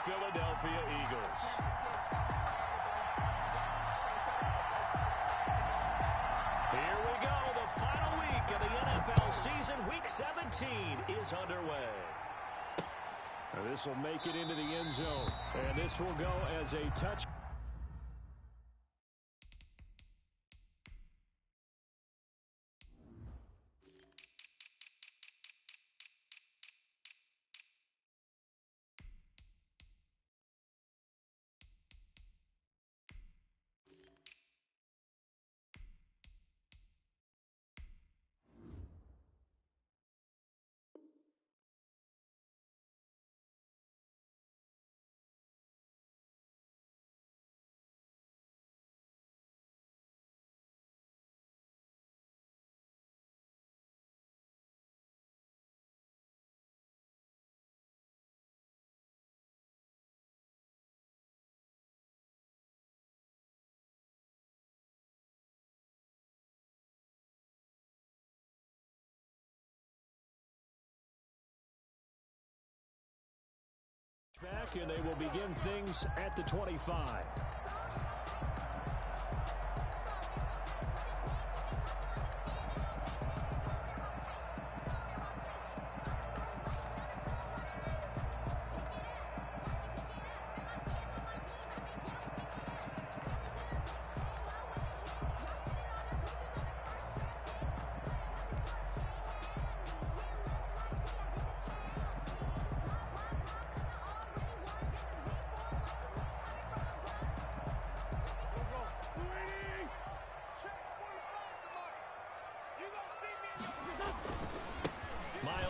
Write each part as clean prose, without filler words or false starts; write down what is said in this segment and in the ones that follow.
Philadelphia Eagles. Here we go. The final week of the NFL season. Week 17 is underway. This will make it into the end zone. And this will go as a touch. Back, and they will begin things at the 25.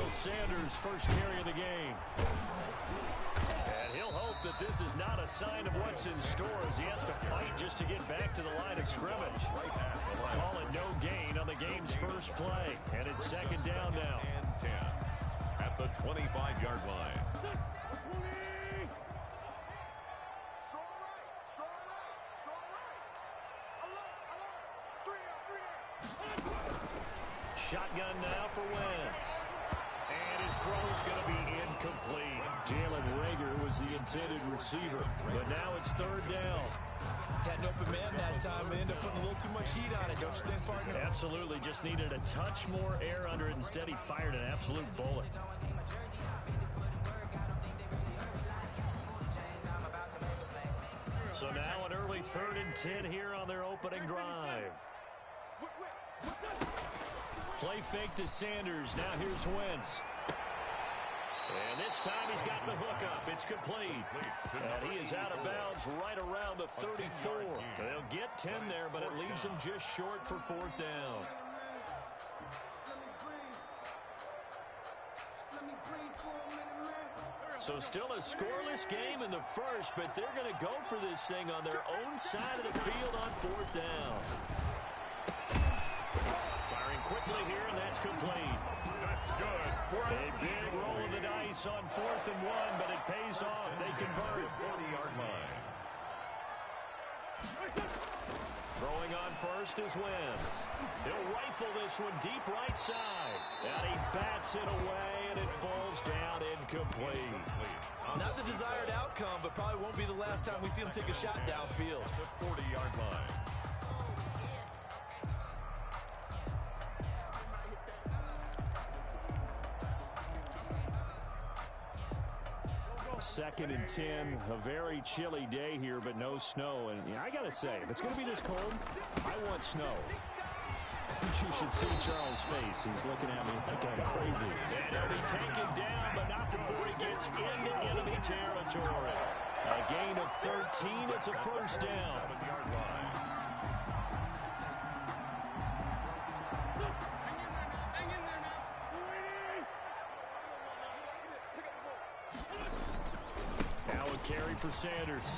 Sanders' first carry of the game. And he'll hope that this is not a sign of what's in store as he has to fight just to get back to the line of scrimmage. Call it no gain on the game's first play. And it's second down now. And 10 at the 25-yard line. Shotgun now for Wentz. And his throw's going to be incomplete. Jalen Reagor was the intended receiver, but now it's third down. Had an open man that time and ended up putting a little too much heat on it, don't you think, partner? Absolutely. Just needed a touch more air under it. Instead, he fired an absolute bullet. So now an early 3rd and 10 here on their opening drive. Play fake to Sanders. Now here's Wentz. And this time he's got the hook up. It's complete. And he is out of bounds right around the 34. They'll get 10 there, but it leaves him just short for 4th down. So still a scoreless game in the first, but they're going to go for this thing on their own side of the field on 4th down. Firing quickly here, and that's complete. That's good. A big roll of the dice on 4th and 1, but it pays off. They convert. 40-yard line. Throwing on first is Wentz. He'll rifle this one deep right side. And he bats it away, and it falls down incomplete. Not the desired outcome, but probably won't be the last time we see him take a shot downfield. The 40-yard line. Second and 10, a very chilly day here, but no snow. And I got to say, if it's going to be this cold, I want snow. You should see Charles' face. He's looking at me like I'm crazy. And he'll be taken down, but not before he gets into enemy territory. A gain of 13. It's a first down. 7-yard line. Carry for Sanders.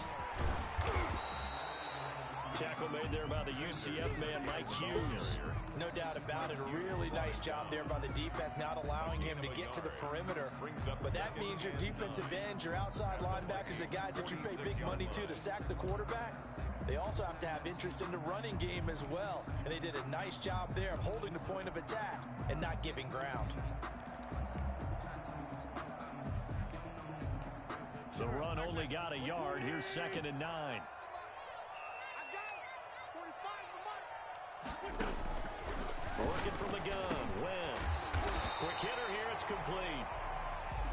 Tackle made there by the UCF man, Mike Hughes. No doubt about it. A really nice job there by the defense, not allowing him to get to the perimeter. But that means your defensive ends, your outside linebackers, the guys that you pay big money to sack the quarterback, they also have to have interest in the running game as well. And they did a nice job there of holding the point of attack and not giving ground. The run only got a yard. Here's 2nd and 9. Working from the gun. Wentz. Quick hitter here. It's complete.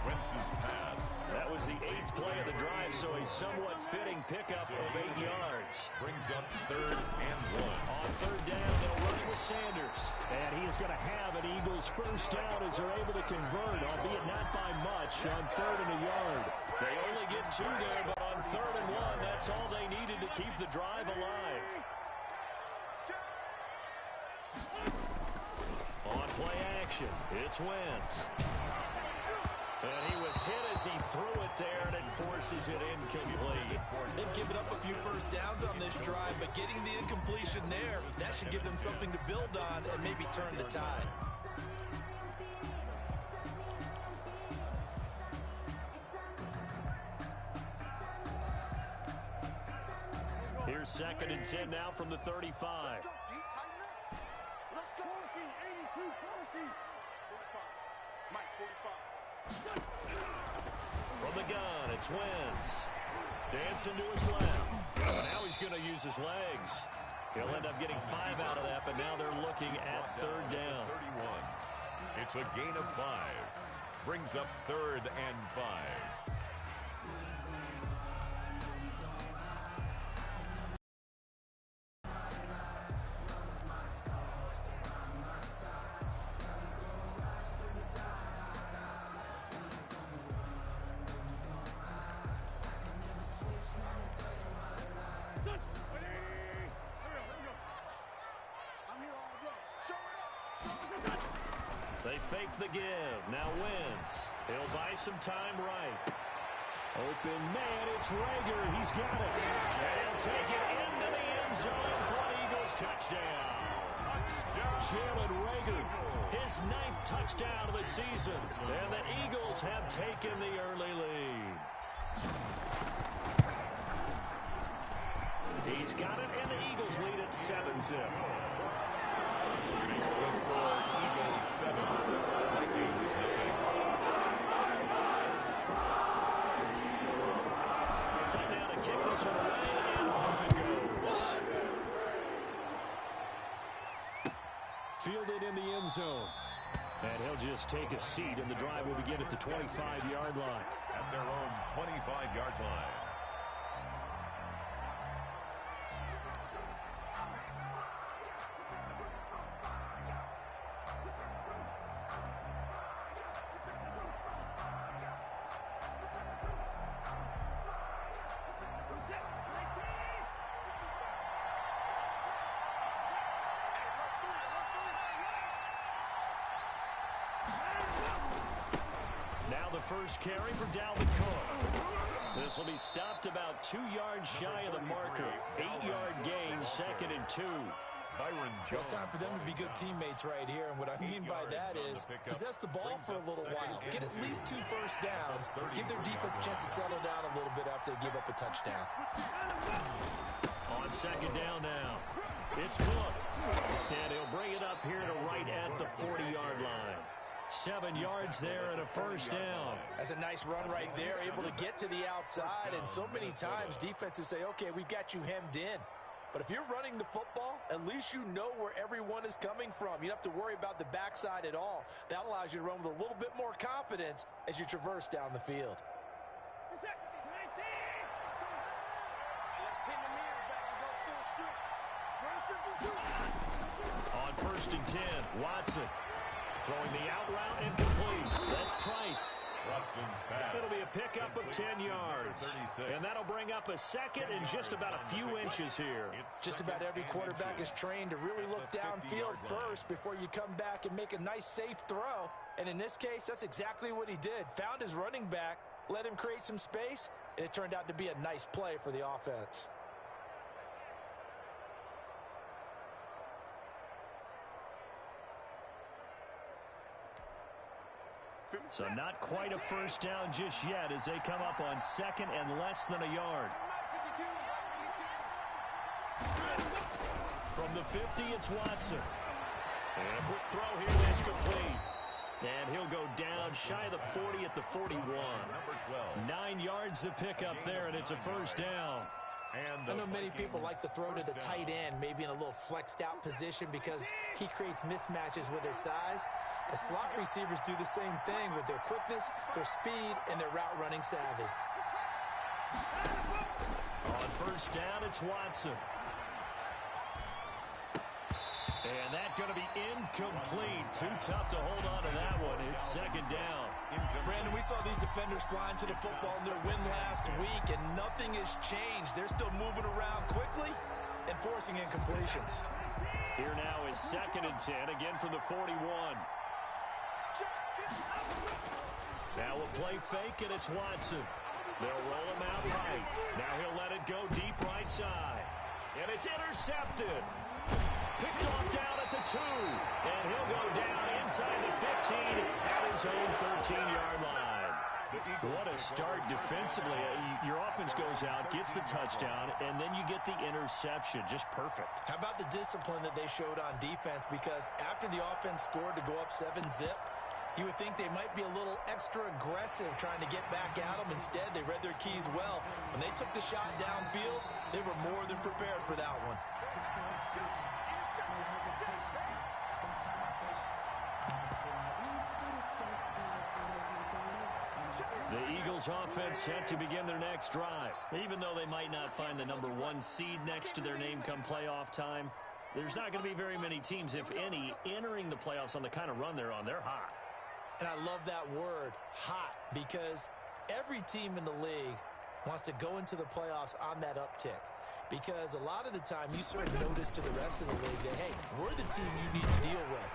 Wentz's pass. That was the 8th play of the drive, so a somewhat fitting pickup of 8 yards. Brings up 3rd and 1. On 3rd down, they'll run with Sanders. And he is going to have an Eagles first down as they're able to convert, albeit not by much, on 3rd and a yard. They only get 2 there, but on 3rd and 1, that's all they needed to keep the drive alive. On play action, it's Wentz. And he was hit as he threw it there, and it forces it incomplete. They've given up a few first downs on this drive, but getting the incompletion there, that should give them something to build on and maybe turn the tide. Here's 2nd and 10 now from the 35. Let's go. 82, 45. Mike, 45. From the gun, it's Wentz. Dancing to his left. Now he's going to use his legs. He'll end up getting 5 out of that, but now they're looking at 3rd down. 31. It's a gain of 5. Brings up 3rd and 5. They fake the give. Now Wentz. He'll buy some time right. Open man, it's Rager. He's got it. And he'll take it into the end zone for an Eagles touchdown. Jalen Rager, his 9th touchdown of the season. And the Eagles have taken the early lead. He's got it, and the Eagles lead at 7-0. Makes the score Eagles 7. Vikings nothing. Set now to kick this one away, and off it goes. Fielded in the end zone. And he'll just take a seat, and the drive will begin at the 25-yard line. At their own 25-yard line. Now the first carry for Dalvin Cook. This will be stopped about 2 yards shy of the marker. 8-yard gain, 2nd and 2. Byron Jones. Well, it's time for them to be good teammates right here, and what I mean by that is possess the ball for a little while. Get at least 2 first downs. Give their defense a chance to settle down a little bit after they give up a touchdown. On 2nd down now, it's Cook. And he'll bring it up here to right at the 40-yard line. 7 yards there and a first down. That's a nice run right there, able to get to the outside, and so many times defenses say, okay, we've got you hemmed in. But if you're running the football, at least you know where everyone is coming from. You don't have to worry about the backside at all. That allows you to run with a little bit more confidence as you traverse down the field. On 1st and 10, Watson throwing the out route incomplete. That's Price. Watson's pass. It'll be a pickup of 10 yards. And that'll bring up a 2nd and just about a few inches here. Just about every quarterback is trained to really look downfield first before you come back and make a nice, safe throw. And in this case, that's exactly what he did. Found his running back, let him create some space, and it turned out to be a nice play for the offense. So not quite a first down just yet as they come up on 2nd and less than a yard. From the 50, it's Watson. And a quick throw here that's complete. And he'll go down shy of the 40 at the 41. Number 12. 9 yards to pick up there, and it's a first down. I know many people like to throw to the tight end, maybe in a little flexed out position because he creates mismatches with his size. The slot receivers do the same thing with their quickness, their speed, and their route running savvy. On first down, it's Watson. And that's going to be incomplete. Too tough to hold on to that one. It's second down. Brandon, we saw these defenders flying to the football in their win last week, and nothing has changed. They're still moving around quickly and forcing incompletions. Here now is second and 10, again from the 41. Now a play fake, and it's Watson. They'll roll him out right. Now he'll let it go deep right side. And it's intercepted. Picked off down at the 2. And he'll go down inside the 15 at his own 13-yard line. What a start defensively. Your offense goes out, gets the touchdown, and then you get the interception. Just perfect. How about the discipline that they showed on defense? Because after the offense scored to go up 7-zip, you would think they might be a little extra aggressive trying to get back at them. Instead, they read their keys well. When they took the shot downfield, they were more than prepared for that one. The Eagles offense set to begin their next drive. Even though they might not find the number 1 seed next to their name come playoff time, there's not going to be very many teams, if any, entering the playoffs on the kind of run they're on. They're hot. And I love that word, hot, because every team in the league wants to go into the playoffs on that uptick. Because a lot of the time you sort of notice to the rest of the league that, hey, we're the team you need to deal with.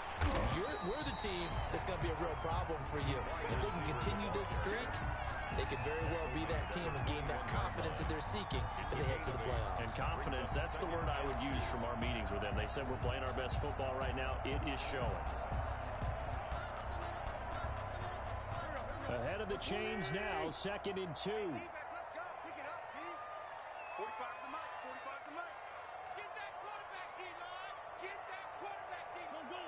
We're the team that's going to be a real problem for you. And if they can continue this streak, they could very well be that team and gain that confidence that they're seeking as they head to the playoffs. And confidence, that's the word I would use from our meetings with them. They said we're playing our best football right now. It is showing. Ahead of the chains now, second and 2. Let's go. Pick it up, D. 45 to the mic. 45 to the mic. Get that quarterback, D-line. Get that quarterback, D-line. Go.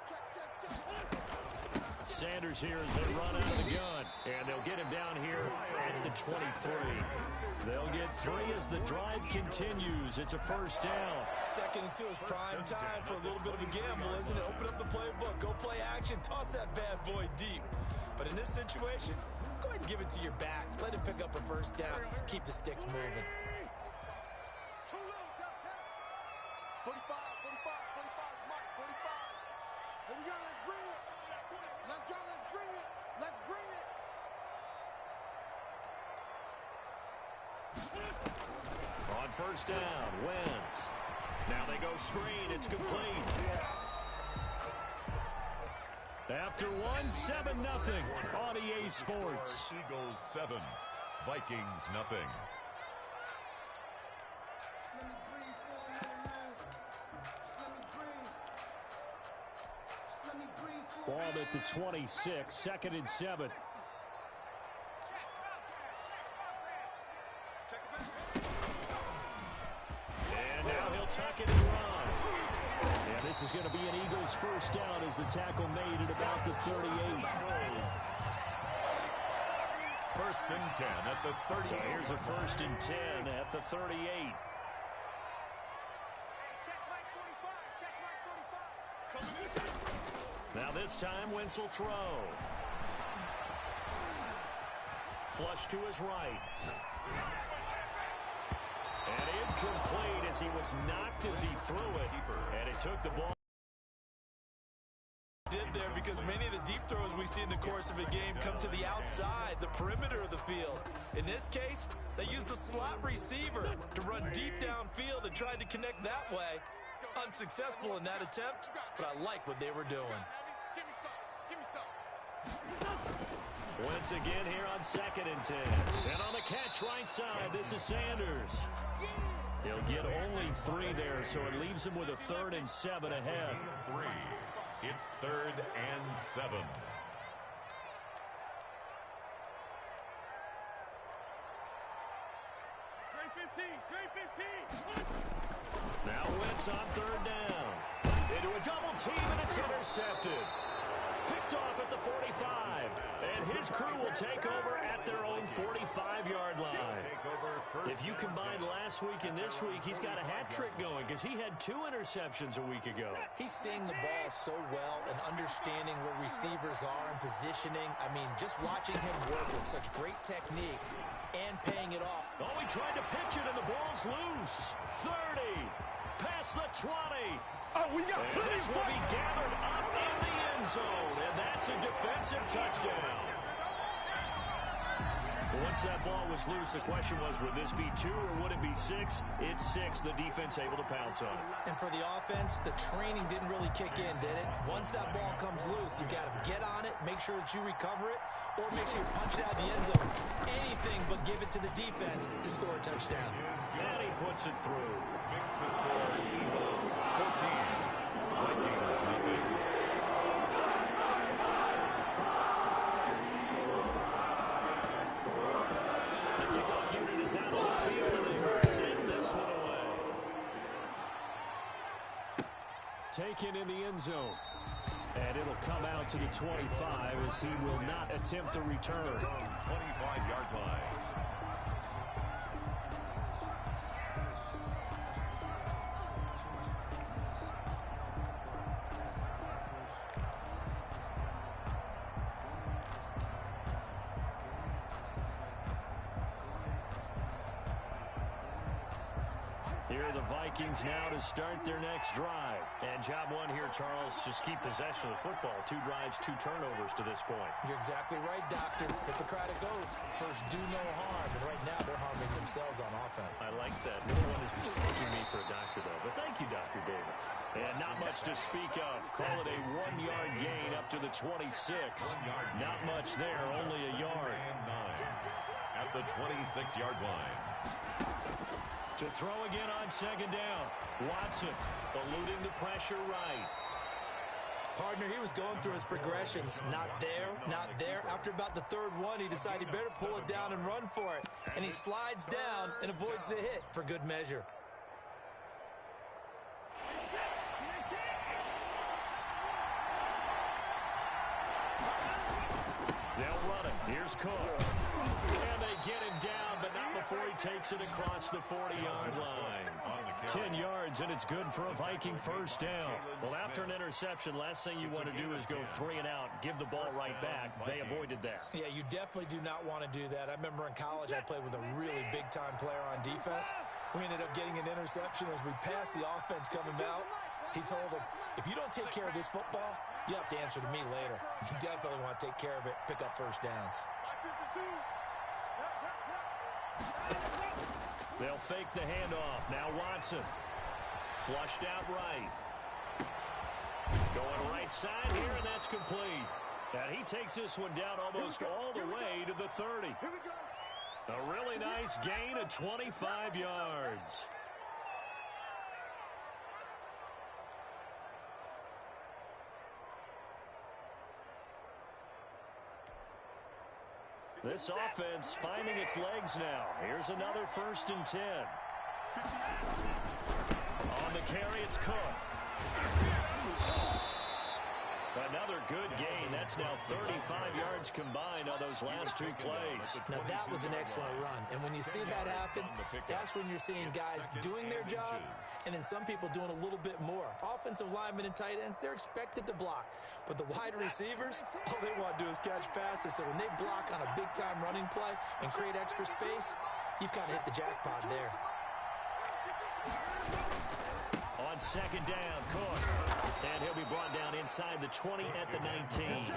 Check. Sanders here as they run out of the gun. And they'll get him down here at the 23. They'll get 3 as the drive continues. It's a first down. Second and 2 is prime time for a little bit of a gamble, isn't it? Open up the playbook, go play action, toss that bad boy deep. But in this situation, go ahead and give it to your back. Let him pick up a first down. Keep the sticks moving. Too low, 45, 45, 45, Mike, 45. Here we go, let's bring it. Let's go, let's bring it. Let's bring it. On first down, Wentz. Now they go screen. It's complete. After 7-0 on EA Sports. Eagles 7, Vikings nothing. Ball at the 26, second and 7. And now he'll tuck it and run. And this is going to be an Eagles first down as the tackle made at about the 38. First and 10 at the 38. So here's a first and 10 at the 38. Now this time, Wentz will throw. Flush to his right. And incomplete as he was knocked as he threw it. And it took the ball. Did there because many of the deep throws we see in the course of a game come to the outside, the perimeter of the field. In this case, they used the slot receiver to run deep downfield and tried to connect that way. Unsuccessful in that attempt, but I like what they were doing. Give me some. Once again here on second and 10. And on the catch right side, this is Sanders. He'll get only 3 there, so it leaves him with a 3rd and 7 ahead. 3. It's 3rd and 7. Now Wentz on 3rd down. Into a double team, and it's intercepted. Picked off at the 45. And his crew will take over at their own 45-yard line. If you combine last week and this week, he's got a hat trick going because he had 2 interceptions a week ago. He's seeing the ball so well and understanding where receivers are and positioning. I mean, just watching him work with such great technique and paying it off. Oh, he tried to pitch it, and the ball's loose. 30. Past the 20. Oh, we got plenty This will be gathered up in the end zone, and that's a defensive touchdown. Once that ball was loose, the question was, would this be 2 or would it be 6? It's 6. The defense able to pounce on it. And for the offense, the training didn't really kick in, did it? Once that ball comes loose, you got to get on it, make sure that you recover it, or make sure you punch it out of the end zone. Anything but give it to the defense to score a touchdown. And he puts it through. Makes the score Eagles 14. Vikings nothing. The kickoff unit is out on the field, and they will send this one away. Taken in the end zone. And it'll come out to the 25 as he will not attempt a return. 25-yard line. Here are the Vikings now to start their next drive. And job one here, Charles, just keep possession of the football. 2 drives, 2 turnovers to this point. You're exactly right, Doctor. Hippocratic oath. First, do no harm. And right now, they're harming themselves on offense. I like that. No one is mistaking me for a doctor, though. But thank you, Dr. Davis. And not much to speak of. Call it a 1-yard gain up to the 26. Not much there, only a yard. At the 26-yard line. To throw again on second down. Watson eluding the pressure right. Partner, he was going through his progressions. Not there, not there. After about the 3rd one, he decided he better pull it down and run for it. And he slides down and avoids the hit for good measure. They'll run it. Here's Cook. And they get him down, but not before he takes it across the 40-yard line. 10 yards, and it's good for a Viking first down. Well, after an interception, last thing you want to do is go 3 and out, give the ball right back. They avoided that. Yeah, you definitely do not want to do that. I remember in college I played with a really big-time player on defense. We ended up getting an interception as we passed the offense coming out. He told him, if you don't take care of this football, you have to answer to me later. You definitely want to take care of it, pick up first downs. They'll fake the handoff. Now Watson. Flushed out right. Going right side here, and that's complete. And he takes this one down almost all the way to the 30. A really nice gain of 25 yards. This offense finding its legs now. Here's another 1st and 10. On the carry, it's Cook. Another good gain. That's now 35 yards combined on those last 2 plays. Now, that was an excellent run. And when you see that happen, that's when you're seeing guys doing their job and then some people doing a little bit more. Offensive linemen and tight ends, they're expected to block. But the wide receivers, all they want to do is catch passes. So when they block on a big-time running play and create extra space, you've kind of hit the jackpot there. On second down, Cook. And he'll be brought down inside the 20 at the 19.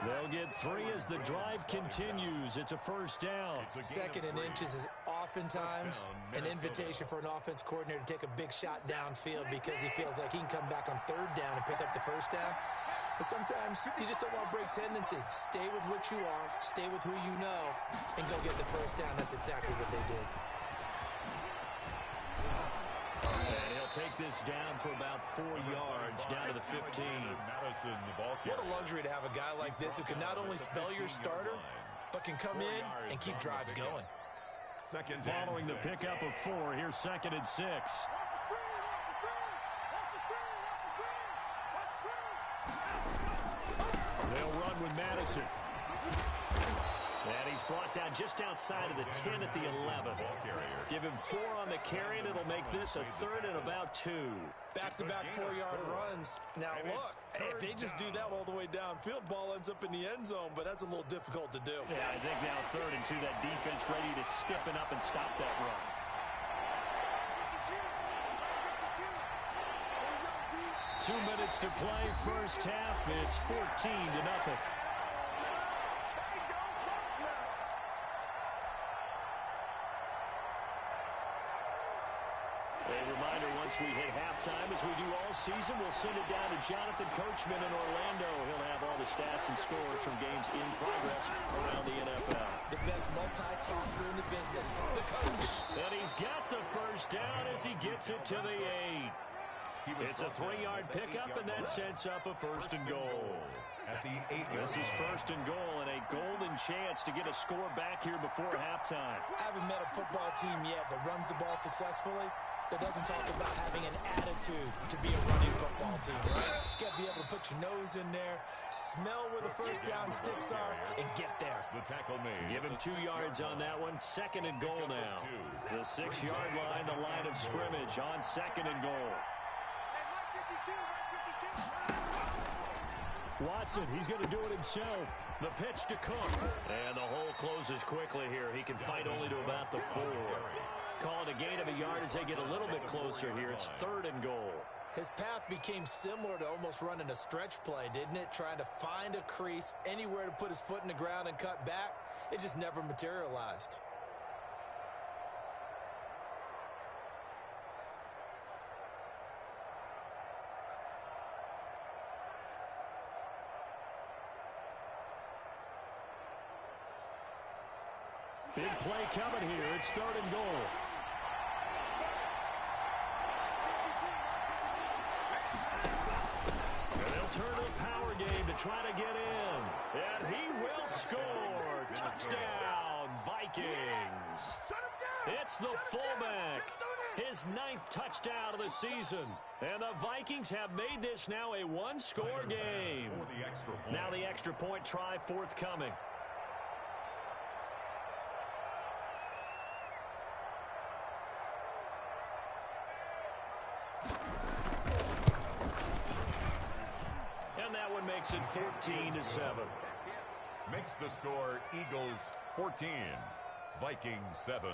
They'll get 3 as the drive continues. It's a first down. 2nd and inches is oftentimes an invitation for an offense coordinator to take a big shot downfield because he feels like he can come back on 3rd down and pick up the first down. But sometimes you just don't want to break tendency. Stay with what you are, stay with who you know, and go get the first down. That's exactly what they did. And he'll take this down for about 4 yards, down to the 15. What a luxury to have a guy like this who can not only spell your starter, but can come in and keep drives going. Following the pickup of 4, here's 2nd and 6. run with Madison. And he's brought down just outside of the 10 at the 11. Give him 4 on the carry, and it'll make this a third and about 2. Back-to-back 4-yard runs. Now, look, if they just do that all the way downfield, ball ends up in the end zone, but that's a little difficult to do. Yeah, I think now 3rd and 2, that defense ready to stiffen up and stop that run. Two minutes to play, first half. It's 14-0. A reminder, once we hit halftime, as we do all season, we'll send it down to Jonathan Coachman in Orlando. He'll have all the stats and scores from games in progress around the NFL. The best multitasker in the business, the coach. And he's got the first down as he gets it to the 8. It's a 3-yard pickup, and that sets up a 1st and goal. At the 8-yard This is 1st and goal, and a golden chance to get a score back here before halftime. I haven't met a football team yet that runs the ball successfully that doesn't talk about having an attitude to be a running football team. You got to be able to put your nose in there, smell where the first down sticks are, and get there. The tackle made. Give him 2 yards on that one. 2nd and goal now. The 6-yard line, the line of scrimmage on 2nd and goal. Watson, he's going to do it himself. The pitch to Cook. And the hole closes quickly here. He can fight only to about the 4. Call it a gain of a yard as they get a little bit closer here. It's 3rd and goal. His path became similar to almost running a stretch play, didn't it? Trying to find a crease, anywhere to put his foot in the ground and cut back. It just never materialized. Big play coming here. It's 3rd and goal. And they'll turn to a power game to try to get in. And he will score. Touchdown, Vikings. It's the fullback. His 9th touchdown of the season. And the Vikings have made this now a 1-score game. Now the extra point try forthcoming. Makes it 14-7. Makes the score Eagles 14, Vikings 7.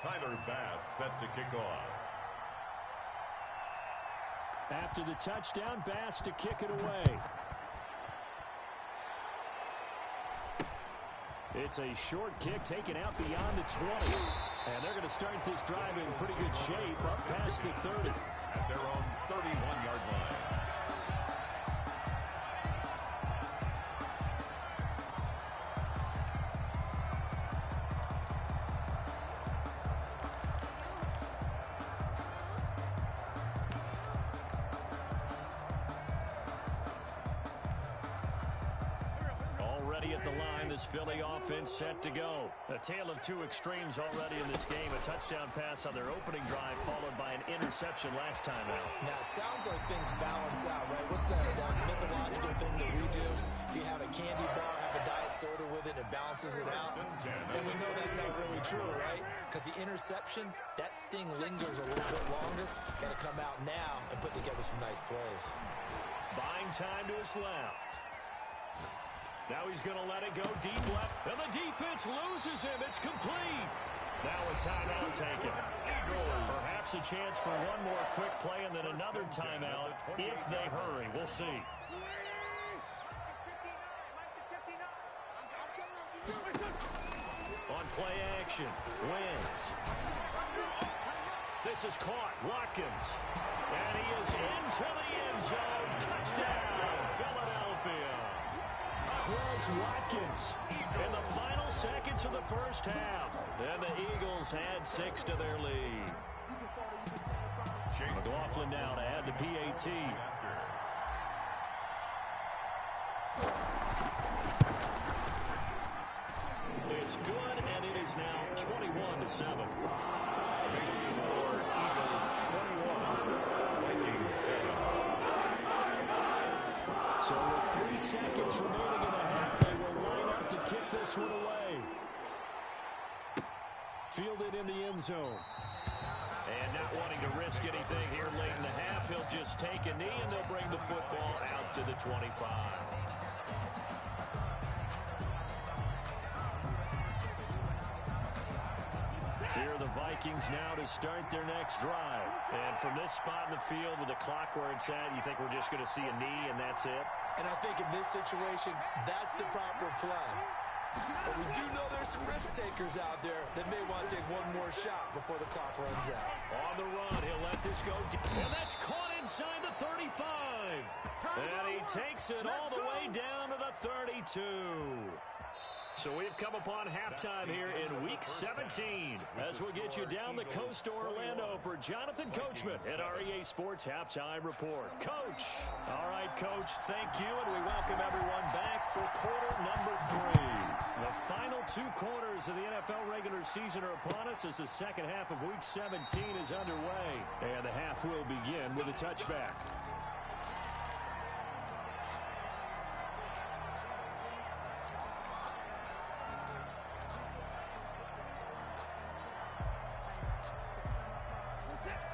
Tyler Bass set to kick off. After the touchdown, Bass to kick it away. It's a short kick taken out beyond the 20. And they're going to start this drive in pretty good shape up past the 30. At their own 31-yard line. At the line, this Philly offense set to go. A tale of 2 extremes already in this game. A touchdown pass on their opening drive, followed by an interception last time out. Now, it sounds like things balance out, right? What's that mythological thing that we do? If you have a candy bar, have a diet soda with it, it balances it out. And we know that's not really true, right? Because the interception, that sting lingers a little bit longer. Got to come out now and put together some nice plays. Buying time to his left. Now he's going to let it go deep left, and the defense loses him. It's complete. Now a timeout taken. Perhaps a chance for one more quick play and then another timeout if they hurry. We'll see. On play action, Wentz. This is caught, Watkins. And he is into the end zone. Touchdown, Philadelphia. Was Watkins in the final seconds of the first half. And the Eagles add 6 to their lead. McLaughlin now to add the PAT. is good, and it is now 21-7. Makes the score Eagles 21, Vikings 7. So with 3 seconds remaining in the half, they will line up to kick this one away. Fielded in the end zone. And not wanting to risk anything here late in the half, he'll just take a knee, and they'll bring the football out to the 25. Here are the Vikings now to start their next drive. And from this spot in the field with the clock where it's at, you think we're just going to see a knee and that's it? And I think in this situation, that's the proper play. But we do know there's some risk takers out there that may want to take one more shot before the clock runs out. On the run, he'll let this go. And that's caught inside the 35. And he takes it all the way down to the 32. So we've come upon halftime here in Week 17. As we'll get you down the coast to Orlando for Jonathan Coachman at our EA Sports Halftime Report. Coach. All right, Coach, thank you, and we welcome everyone back for quarter number 3. The final 2 quarters of the NFL regular season are upon us as the second half of Week 17 is underway. And the half will begin with a touchback.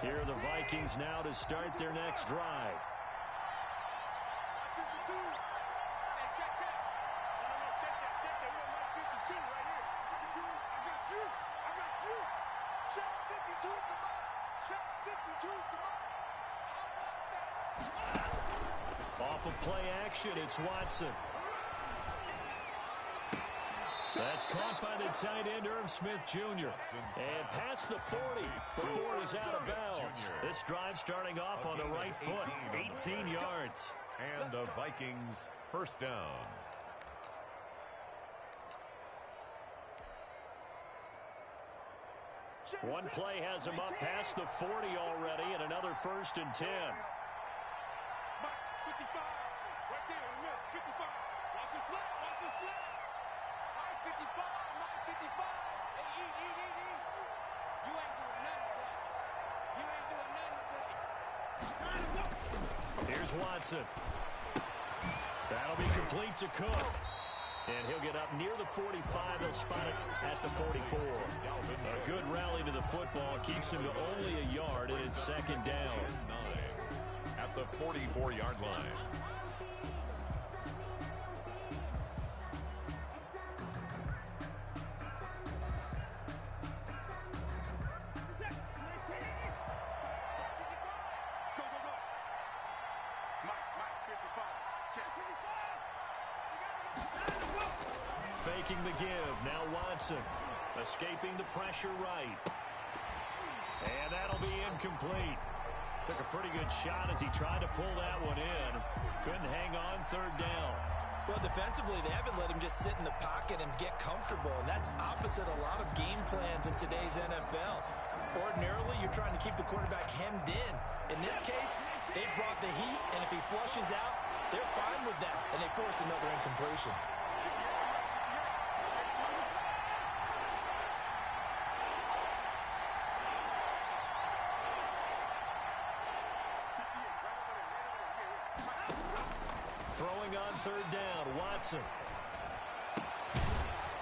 Here are the Vikings now to start their next drive. Off of play action, it's Watson. That's caught by the tight end, Irv Smith Jr. And past the 40 before he's out of bounds. This drive starting off on the right foot, 18 yards. And the Vikings first down. One play has him up past the 40 already, and another 1st and 10. 55, right there, 55. Watch the slap, watch the slap. Mike 55, Mike 55. Hey, eat. You ain't doing nothing today. Here's Watson. That'll be complete to Cook. And he'll get up near the 45. They'll spot it at the 44. A good rally to the football keeps him to only a yard, and it's second down. At the 44-yard line. Faking the give. Now Watson. Escaping the pressure right. And that'll be incomplete. Took a pretty good shot as he tried to pull that one in. Couldn't hang on, 3rd down. Well, defensively, they haven't let him just sit in the pocket and get comfortable, and that's opposite a lot of game plans in today's NFL. Ordinarily, you're trying to keep the quarterback hemmed in. In this case, they brought the heat, and if he flushes out, they're fine with that, and they force another incompletion. Throwing on 3rd down, Watson.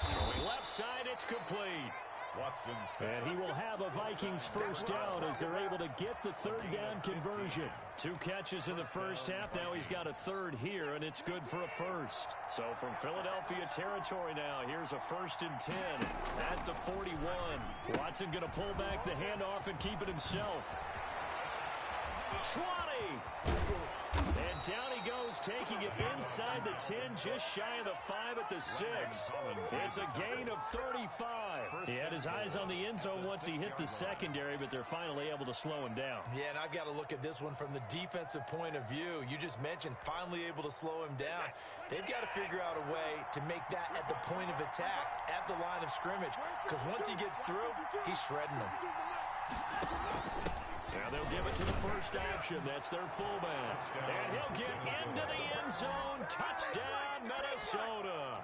Throwing left side, it's complete. Watson's And he will have a Vikings first down as they're able to get the 3rd down conversion. 2 catches in the first half. Now he's got a 3rd here, and it's good for a 1st. So from Philadelphia territory now, here's a 1st and 10 at the 41. Watson going to pull back the handoff and keep it himself. 20. And down he goes, taking it inside the 10, just shy of the 5 at the 6. It's a gain of 35. He had his eyes on the end zone once he hit the secondary, but they're finally able to slow him down. Yeah, and I've got to look at this one from the defensive point of view. You just mentioned finally able to slow him down. They've got to figure out a way to make that at the point of attack, at the line of scrimmage, because once he gets through, he's shredding them. Now they'll give it to the first option. That's their fullback. And he'll get into the end zone. Touchdown, Minnesota.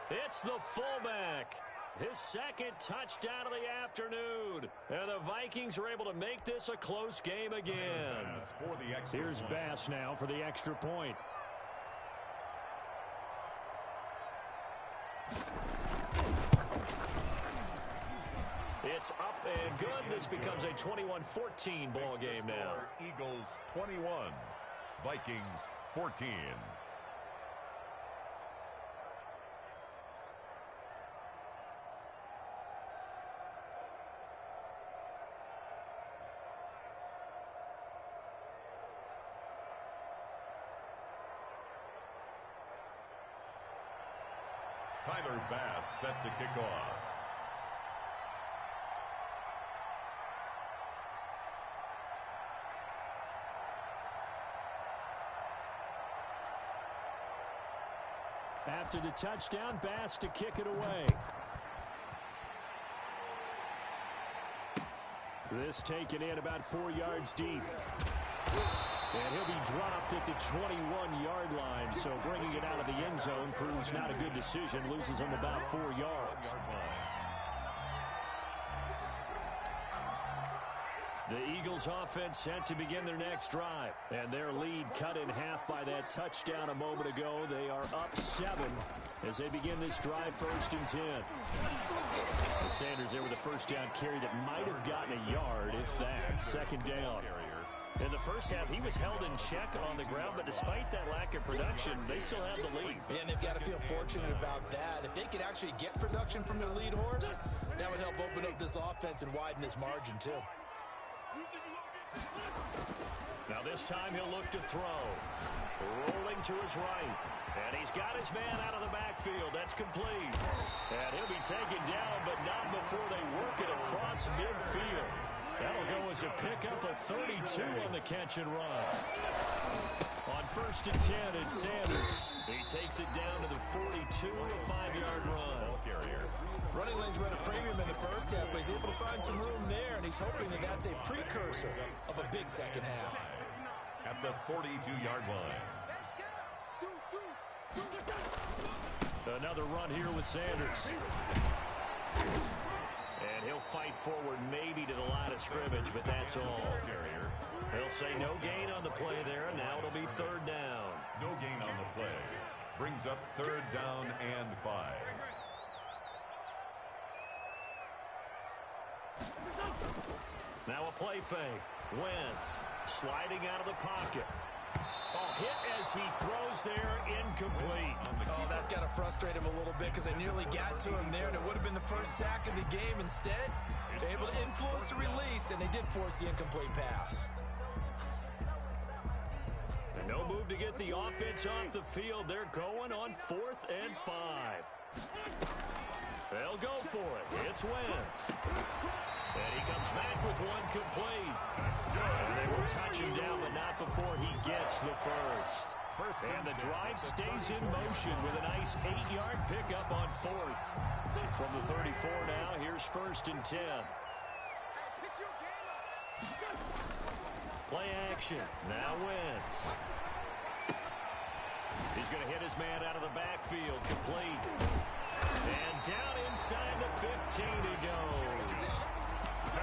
It's the fullback. his second touchdown of the afternoon. And the Vikings are able to make this a close game again. Here's Bass now for the extra point. It's up and good. This becomes a 21-14 ball game now. Eagles 21, Vikings 14. Tyler Bass set to kick off. After the touchdown, Bass to kick it away. This taken in about 4 yards deep. And he'll be dropped at the 21-yard line, so bringing it out of the end zone proves not a good decision. Loses him about 4 yards. The Eagles offense set to begin their next drive. And their lead cut in half by that touchdown a moment ago. They are up 7 as they begin this drive, 1st and 10. Sanders there with a first down carry that might have gotten a yard, if that. 2nd down. In the first half, he was held in check on the ground, but despite that lack of production, they still have the lead. Yeah, and they've got to feel fortunate about that. If they could actually get production from their lead horse, that would help open up this offense and widen this margin, too. Now this time he'll look to throw. Rolling to his right. And he's got his man out of the backfield. That's complete. And he'll be taken down, but not before they work it across midfield. That'll go as a pickup of 32 on the catch and run. On 1st and 10, it's Sanders. He takes it down to the 42, a 5-yard run. Running lanes were at a premium in the first half, but he's able to find some room there, and he's hoping that that's a precursor of a big second half. At the 42-yard line. Another run here with Sanders. And he'll fight forward maybe to the line of scrimmage, but that's all. They'll say no gain on the play there, and now it'll be 3rd down. No gain on the play. Brings up 3rd down and 5. Now a play fake. Wentz sliding out of the pocket. Hit as he throws there, incomplete. Oh, that's got to frustrate him a little bit because they nearly got to him there, and it would have been the first sack of the game. Instead, they're able to influence the release, and they did force the incomplete pass. No move to get the offense off the field. They're going on 4th and 5. They'll go for it. It's Wentz. And he comes back with one complete. And they will touch him down, but not before he gets the first. And the drive stays in motion with a nice 8-yard pickup on 4th. From the 34 now, here's 1st and 10. Play action. Now Wentz. He's going to hit his man out of the backfield. Complete. And down inside the 15 he goes.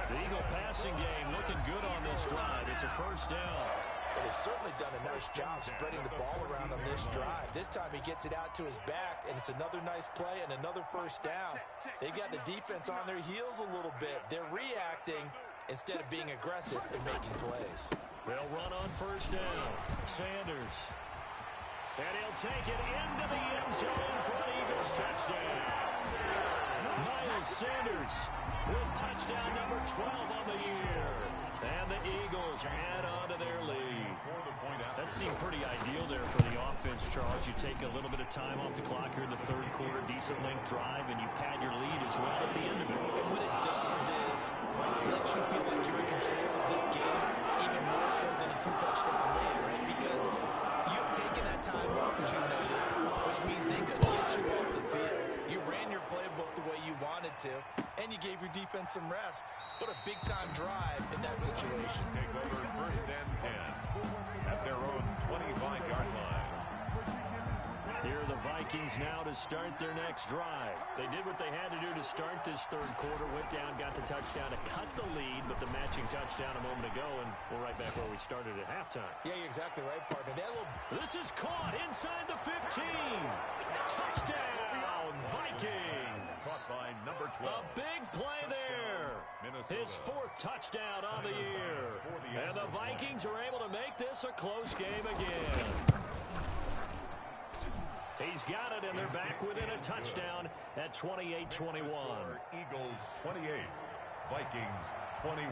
The Eagle passing game looking good on this drive. It's a 1st down. Well, they've certainly done a nice job spreading the ball around on this drive. This time he gets it out to his back, and it's another nice play and another 1st down. They've got the defense on their heels a little bit. They're reacting instead of being aggressive and making plays. They'll run on 1st down. Sanders. And he'll take it into the end zone for an Eagles touchdown. Miles Sanders with touchdown number 12 on the year. And the Eagles add on to their lead. That seemed pretty ideal there for the offense, Charles. You take a little bit of time off the clock here in the 3rd quarter, decent length drive, and you pad your lead as well at the end of it. And what it does is let you feel like you're in control of this game, even more so than a 2-touchdown lead, right? Because you've taken that time off, as you noted, which means they couldn't get you off the field. You ran your playbook the way you wanted to, and you gave your defense some rest. What a big-time drive in that situation. Take over 1st and 10 at their own 25-yard line. Here are the Vikings now to start their next drive. They did what they had to do to start this third quarter. Went down, got the touchdown to cut the lead, but the matching touchdown a moment ago, and we're right back where we started at halftime. Yeah, you're exactly right, partner. This is caught inside the 15. Touchdown, Vikings. Caught by number 12. A big play there. His fourth touchdown on the year. And the Vikings are able to make this a close game again. He's got it, and they're back within a touchdown at 28-21. Eagles 28, Vikings 21.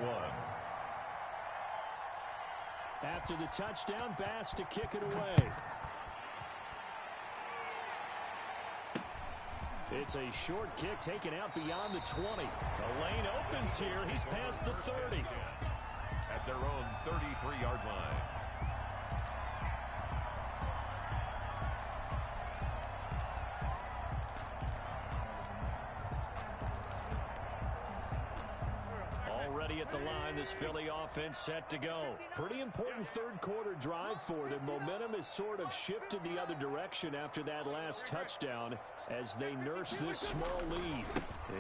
After the touchdown, Bass to kick it away. It's a short kick taken out beyond the 20. The lane opens here. He's past the 30. At their own 33-yard line. Already at the line, this Philly offense set to go. Pretty important third quarter drive for them. Momentum has sort of shifted the other direction after that last touchdown as they nurse this small lead.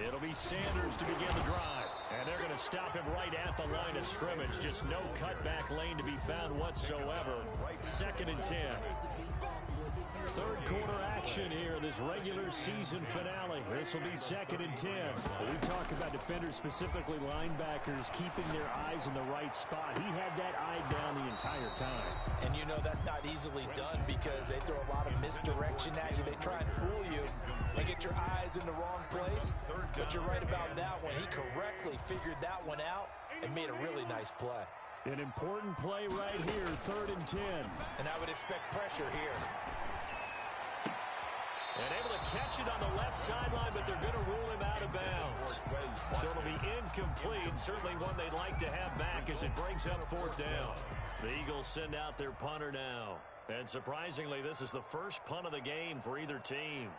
It'll be Sanders to begin the drive. And they're going to stop him right at the line of scrimmage. Just no cutback lane to be found whatsoever. 2nd and 10. Third quarter action here, this regular season finale. This will be 2nd and 10. We talk about defenders, specifically linebackers, keeping their eyes in the right spot. He had that eye down the entire time. And you know that's not easily done because they throw a lot of misdirection at you. They try and fool you and get your eyes in the wrong place. But you're right about that one. He correctly figured that one out and made a really nice play. An important play right here, 3rd and 10. And I would expect pressure here. And able to catch it on the left sideline, but they're going to rule him out of bounds. So it'll be incomplete. Certainly one they'd like to have back as it brings up 4th down. The Eagles send out their punter now. And surprisingly, this is the first punt of the game for either team.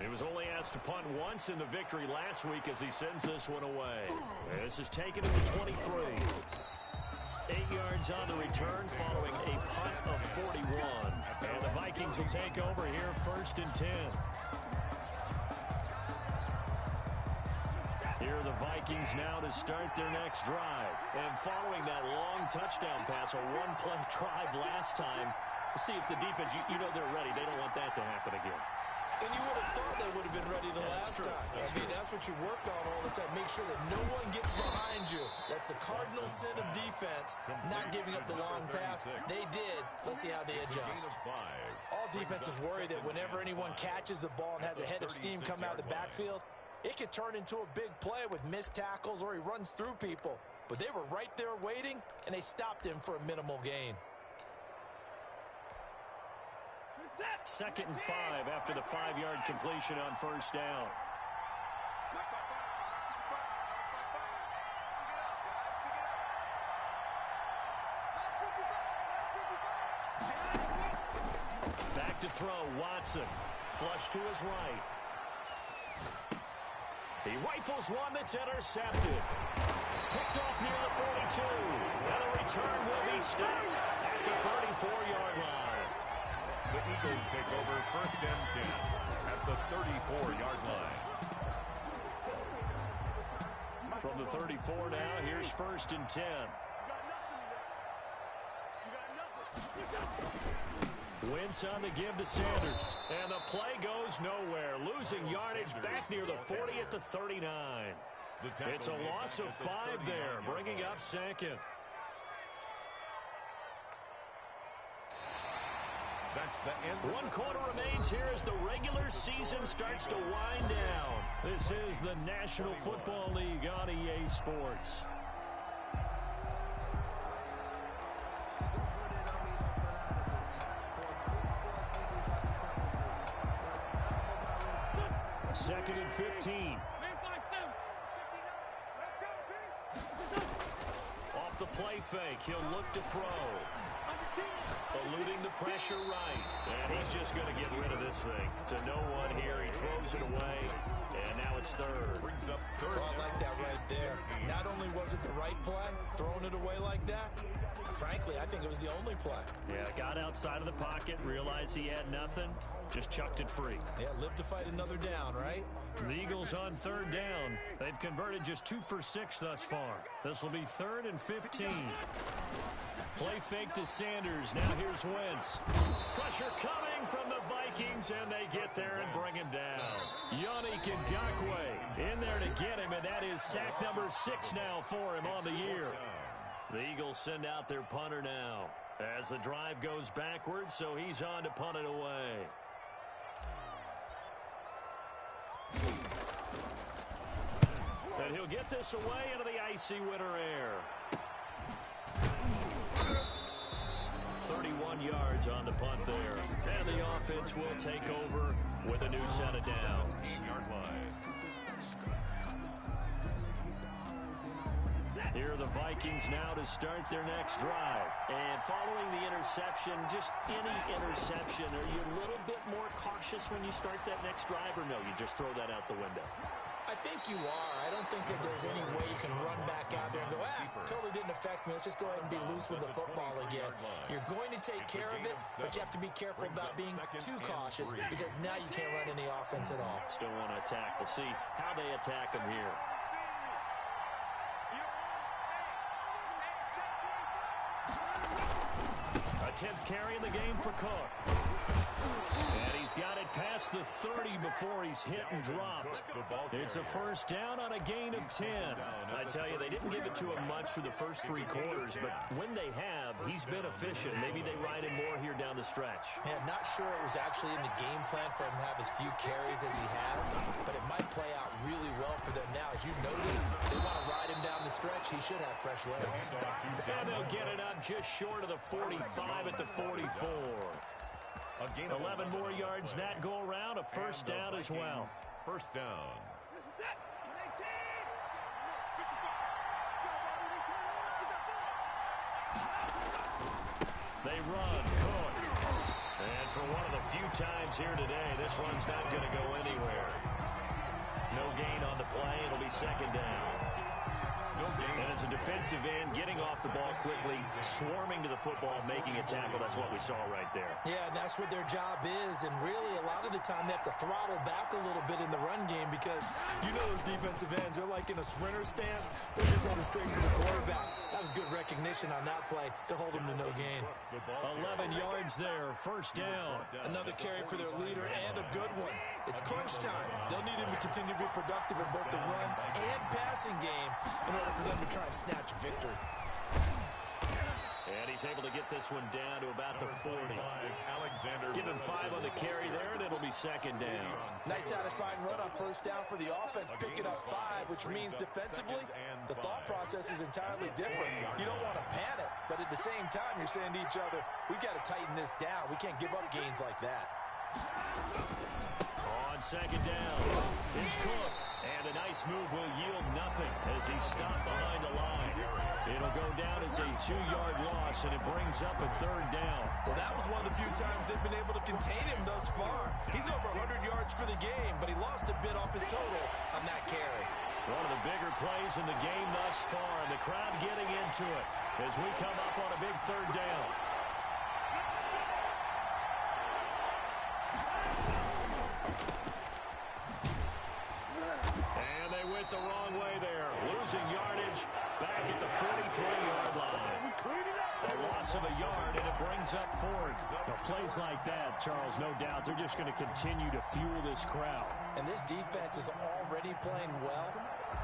He was only asked to punt once in the victory last week as he sends this one away. This is taken to the 23. 8 yards on the return following a punt of 41. And the Vikings will take over here, 1st and 10. Here are the Vikings now to start their next drive. And following that long touchdown pass, a one-play drive last time, let's see if the defense, you know they're ready. They don't want that to happen again. And you would have thought they would have been ready the last time. I mean, that's what you work on all the time. Make sure that no one gets behind you. That's the cardinal sin of defense, not giving up the long pass. They did. Let's see how they adjust. All defenses worry that whenever anyone catches the ball and has a head of steam come out of the backfield, it could turn into a big play with missed tackles or he runs through people. But they were right there waiting, and they stopped him for a minimal gain. 2nd and 5 after the 5-yard completion on 1st down. Back to throw, Watson. Flush to his right. He rifles one that's intercepted. Picked off near the 42. And the return will be stopped at the 34-yard line. The Eagles take over 1st and 10 at the 34-yard line. From the 34 now, here's 1st and 10. Wentz on the give to Sanders. And the play goes nowhere. Losing yardage back near the 40 at the 39. It's a loss of 5 there, bringing up 2nd. That's the end. 1 quarter remains here as the regular season starts to wind down. This is the National Football League on EA Sports. Second and 15. Off the play fake, he'll look to throw. Eluding the pressure right. And he's just going to get rid of this thing. To no one here. He throws it away. And now it's third. Brings up third. Oh, I like that right there. Not only was it the right play, throwing it away like that, frankly, I think it was the only play. Yeah, got outside of the pocket, realized he had nothing, just chucked it free. Yeah, live to fight another down, right? The Eagles on third down. They've converted just 2 for 6 thus far. This will be 3rd and 15. Play fake to Sanders. Now here's Wentz. Pressure coming from the Vikings, and they get there and bring him down. Yannick Ngakoue in there to get him, and that is sack number 6 now for him on the year. The Eagles send out their punter now as the drive goes backwards, so he's on to punt it away. And he'll get this away into the icy winter air. 31 yards on the punt there. And the offense will take over with a new set of downs. Here are the Vikings now to start their next drive. And following the interception, just any interception, are you a little bit more cautious when you start that next drive, or no, you just throw that out the window? I think you are. I don't think that there's any way you can run back out there and go, totally didn't affect me. Let's just go ahead and be loose with the football again. You're going to take care of it, but you have to be careful about being too cautious because now you can't run any offense at all. Still want to attack. We'll see how they attack him here. A 10th carry in the game for Cook. And he's got it past the 30 before he's hit and dropped. It's a first down on a gain of 10. I tell you, they didn't give it to him much for the first 3 quarters, but when they have, he's been efficient. Maybe they ride him more here down the stretch. Yeah, not sure it was actually in the game plan for him to have as few carries as he has, but it might play out really well for them now. As you noted, they want to ride him down the stretch. He should have fresh legs. And they'll get it up just short of the 45 at the 44. 11 more yards that go around, a first down as well. First down. They run, Cook. And for one of the few times here today, this run's not going to go anywhere. No gain on the play. It'll be second down. And as a defensive end, getting off the ball quickly, swarming to the football, making a tackle, that's what we saw right there. Yeah, and that's what their job is, and really a lot of the time they have to throttle back a little bit in the run game because you know those defensive ends, they're like in a sprinter stance, they're just headed straight to the quarterback. That was good recognition on that play to hold them to no gain. 11 yards there, first down. Another carry for their leader and a good one. It's crunch time. They'll need him to continue to be productive in both the run and passing game in order for them to try and snatch a victory. And he's able to get this one down to about the 40. Give him 5 on the carry there, and it'll be second down. Nice satisfying run on first down for the offense, picking up 5, which means defensively, the thought process is entirely different. You don't want to panic, but at the same time, you're saying to each other, we got to tighten this down. We can't give up gains like that. On second down, it's Cook. And a nice move will yield nothing as he's stopped behind the line. It'll go down as a 2-yard loss, and it brings up a third down. Well, that was one of the few times they've been able to contain him thus far. He's over 100 yards for the game, but he lost a bit off his total on that carry. One of the bigger plays in the game thus far, and the crowd getting into it as we come up on a big third down. And they went the wrong way there, losing yardage back at the 43-yard line. A loss of a yard, and it brings up fourth. Now, plays like that, Charles, no doubt, they're just going to continue to fuel this crowd. And this defense is already playing well,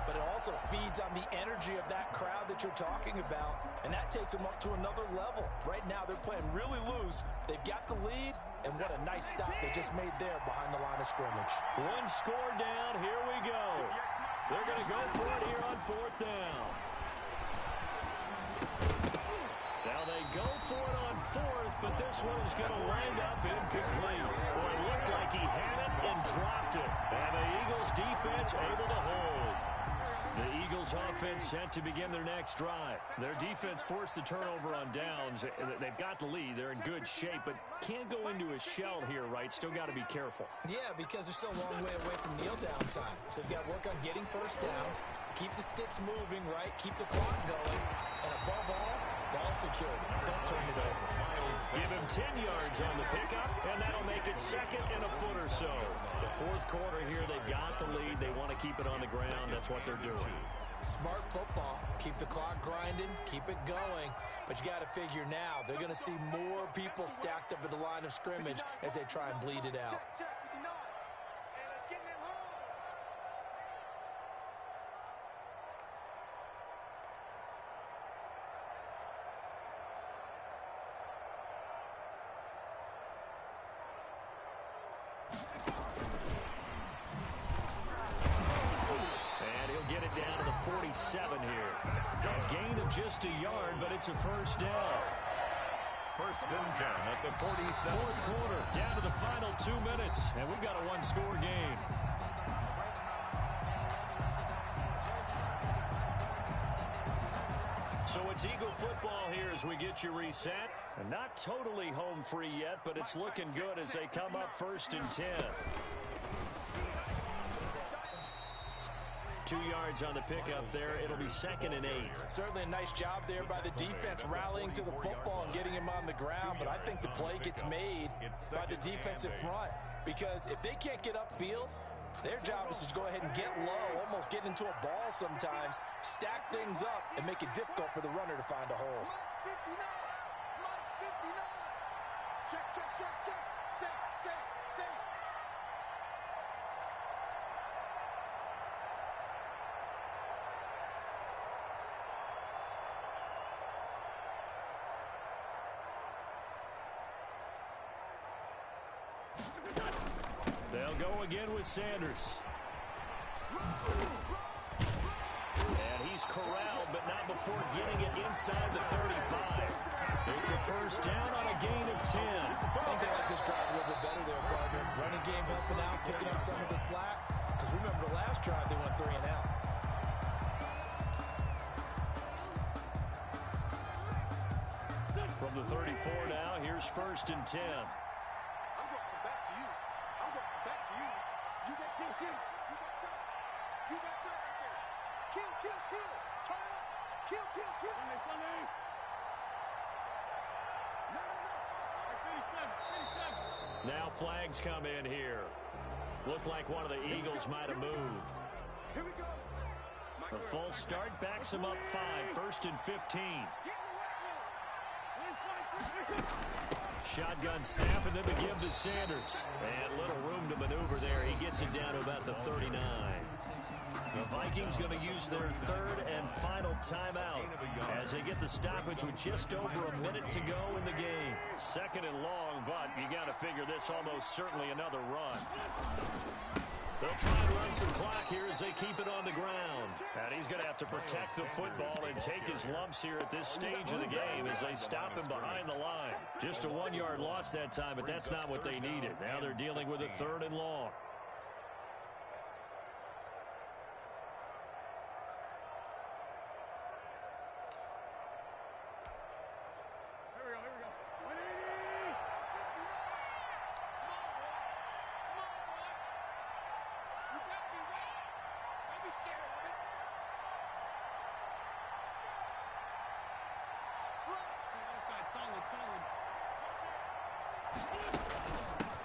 but it also feeds on the energy of that crowd that you're talking about, and that takes them up to another level. Right now, they're playing really loose. They've got the lead, and what a nice stop they just made there behind the line of scrimmage. One score down. Here we go. They're going to go for it here on fourth down. Now they go for it on fourth, but this one is going to wind up incomplete. Well, it looked like he had it and dropped it. And the Eagles defense able to hold. The Eagles Eagles offense set to begin their next drive. Their defense forced the turnover on downs. They've got the lead. They're in good shape, but can't go into a shell here, right? Still got to be careful. Yeah, because they're still a long way away from kneel down time. So they've got to work on getting first downs, keep the sticks moving, right? Keep the clock going. And above all, ball security. Don't turn it over. Give him 10 yards on the pickup, and that'll make it second and a foot or so. The fourth quarter here, they've got the lead. They want to keep it on the ground. That's what they're doing. Smart football. Keep the clock grinding. Keep it going. But you got to figure now, they're going to see more people stacked up at the line of scrimmage as they try and bleed it out. Down to the 47 here. A gain of just a yard, but it's a first down. First and 10 at the 47. Fourth quarter, down to the final 2 minutes, and we've got a one-score game. So it's Eagle football here as we get you reset. And not totally home free yet, but it's looking good as they come up first and 10. 2 yards on the pickup there. It'll be second and 8. Certainly a nice job there by the defense rallying to the football and getting him on the ground, but I think the play gets made by the defensive front because if they can't get upfield, their job is to go ahead and get low, almost get into a ball sometimes, stack things up, and make it difficult for the runner to find a hole. Mike 59. Mike 59. Check, check, check, check. Safe, safe, safe. They'll go again with Sanders. And he's corralled, but not before getting it inside the 35. It's a first down on a gain of 10. I think they like this drive a little bit better there, partner. Running game helping out, picking up some of the slack. Because remember, the last drive, they went 3 and out. From the 34 now, here's first and 10. I'm going to come back to you. I'm going to come back to you. You got kill, kill. You got time. You got time right there. Kill, kill, kill. Turn up. Kill, kill, kill. No. Now flags come in here. Looked like one of the Eagles might have moved. Here we go. The false start backs him up 5, first and 15. Shotgun snap, and then the give to Sanders. And little room to maneuver there. He gets it down to about the 39. The Vikings going to use their third and final timeout as they get the stoppage with just over a minute to go in the game. Second and long, but you got to figure this almost certainly another run. They'll try and run some clock here as they keep it on the ground. And he's going to have to protect the football and take his lumps here at this stage of the game as they stop him behind the line. Just a 1-yard loss that time, but that's not what they needed. Now they're dealing with a third and long.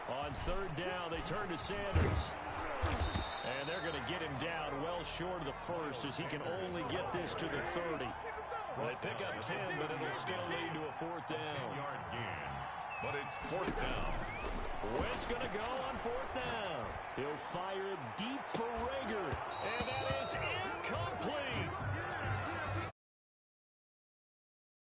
On third down, they turn to Sanders. And they're going to get him down well short of the first as he can only get this to the 30. They pick up 10, but it'll still lead to a fourth down. 10-yard gain, but it's fourth down. Wentz going to go on fourth down. He'll fire it deep for Rager. And that is